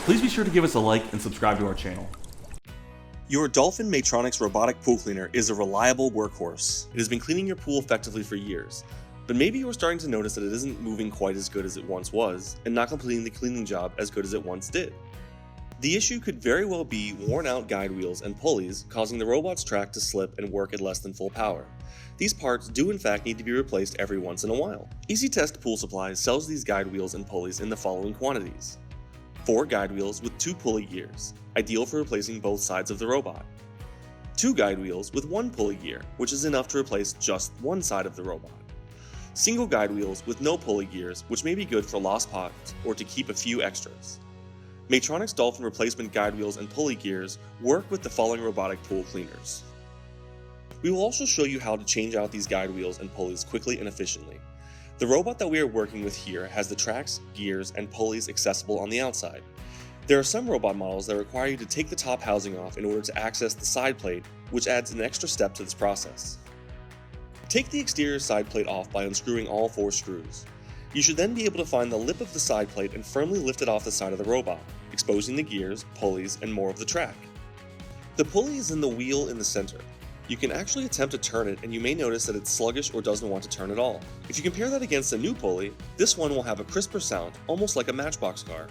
Please be sure to give us a like and subscribe to our channel. Your Dolphin Maytronics robotic pool cleaner is a reliable workhorse. It has been cleaning your pool effectively for years, but maybe you are starting to notice that it isn't moving quite as good as it once was, and not completing the cleaning job as good as it once did. The issue could very well be worn out guide wheels and pulleys, causing the robot's track to slip and work at less than full power. These parts do in fact need to be replaced every once in a while. Easy Test Pool Supplies sells these guide wheels and pulleys in the following quantities: 4 guide wheels with 2 pulley gears, ideal for replacing both sides of the robot. 2 guide wheels with 1 pulley gear, which is enough to replace just one side of the robot. Single guide wheels with no pulley gears, which may be good for lost parts or to keep a few extras. Maytronics Dolphin replacement guide wheels and pulley gears work with the following robotic pool cleaners. We will also show you how to change out these guide wheels and pulleys quickly and efficiently. The robot that we are working with here has the tracks, gears, and pulleys accessible on the outside. There are some robot models that require you to take the top housing off in order to access the side plate, which adds an extra step to this process. Take the exterior side plate off by unscrewing all 4 screws. You should then be able to find the lip of the side plate and firmly lift it off the side of the robot, exposing the gears, pulleys, and more of the track. The pulley is in the wheel in the center. You can actually attempt to turn it and you may notice that it's sluggish or doesn't want to turn at all. If you compare that against a new pulley, this one will have a crisper sound, almost like a matchbox car.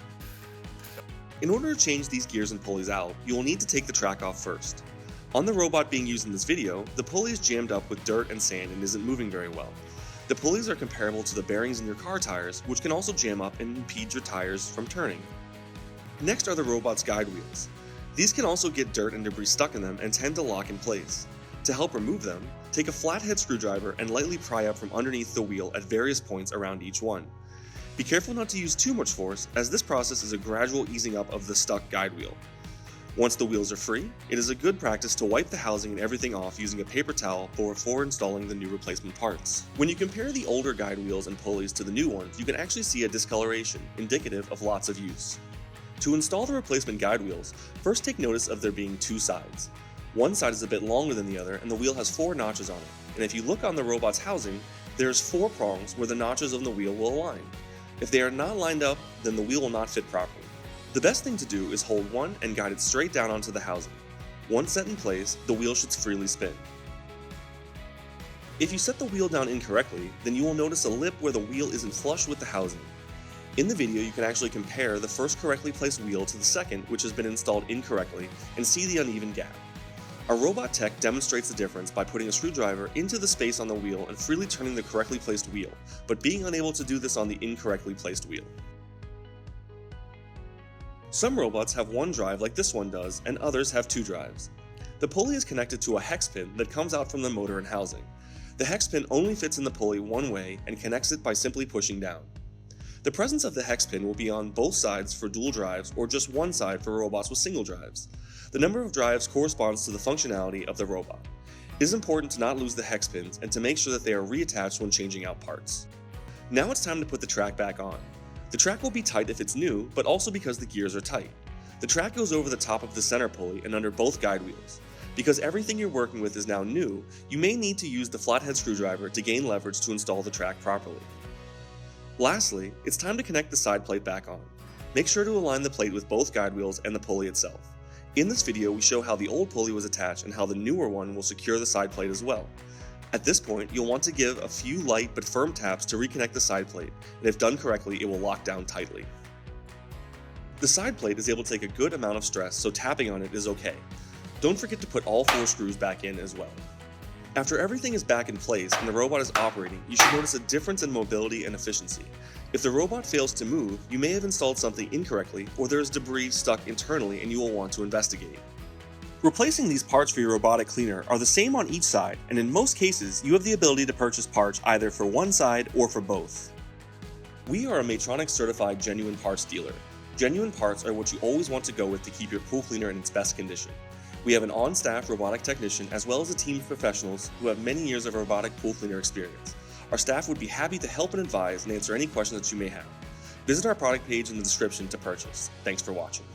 In order to change these gears and pulleys out, you will need to take the track off first. On the robot being used in this video, the pulley is jammed up with dirt and sand and isn't moving very well. The pulleys are comparable to the bearings in your car tires, which can also jam up and impede your tires from turning. Next are the robot's guide wheels. These can also get dirt and debris stuck in them and tend to lock in place. To help remove them, take a flathead screwdriver and lightly pry up from underneath the wheel at various points around each one. Be careful not to use too much force, as this process is a gradual easing up of the stuck guide wheel. Once the wheels are free, it is a good practice to wipe the housing and everything off using a paper towel before installing the new replacement parts. When you compare the older guide wheels and pulleys to the new ones, you can actually see a discoloration, indicative of lots of use. To install the replacement guide wheels, first take notice of there being 2 sides. One side is a bit longer than the other and the wheel has 4 notches on it, and if you look on the robot's housing, there's 4 prongs where the notches of the wheel will align. If they are not lined up, then the wheel will not fit properly. The best thing to do is hold one and guide it straight down onto the housing. Once set in place, the wheel should freely spin. If you set the wheel down incorrectly, then you will notice a lip where the wheel isn't flush with the housing. In the video, you can actually compare the first correctly placed wheel to the second, which has been installed incorrectly, and see the uneven gap. Our robot tech demonstrates the difference by putting a screwdriver into the space on the wheel and freely turning the correctly placed wheel, but being unable to do this on the incorrectly placed wheel. Some robots have 1 drive like this one does, and others have 2 drives. The pulley is connected to a hex pin that comes out from the motor and housing. The hex pin only fits in the pulley one way and connects it by simply pushing down. The presence of the hex pin will be on both sides for dual drives or just one side for robots with single drives. The number of drives corresponds to the functionality of the robot. It is important to not lose the hex pins and to make sure that they are reattached when changing out parts. Now it's time to put the track back on. The track will be tight if it's new, but also because the gears are tight. The track goes over the top of the center pulley and under both guide wheels. Because everything you're working with is now new, you may need to use the flathead screwdriver to gain leverage to install the track properly. Lastly, it's time to connect the side plate back on. Make sure to align the plate with both guide wheels and the pulley itself. In this video, we show how the old pulley was attached and how the newer one will secure the side plate as well. At this point, you'll want to give a few light but firm taps to reconnect the side plate, and if done correctly, it will lock down tightly. The side plate is able to take a good amount of stress, so tapping on it is okay. Don't forget to put all 4 screws back in as well. After everything is back in place and the robot is operating, you should notice a difference in mobility and efficiency. If the robot fails to move, you may have installed something incorrectly, or there is debris stuck internally and you will want to investigate. Replacing these parts for your robotic cleaner are the same on each side, and in most cases, you have the ability to purchase parts either for one side or for both. We are a Maytronics certified genuine parts dealer. Genuine parts are what you always want to go with to keep your pool cleaner in its best condition. We have an on-staff robotic technician as well as a team of professionals who have many years of robotic pool cleaner experience. Our staff would be happy to help and advise and answer any questions that you may have. Visit our product page in the description to purchase. Thanks for watching.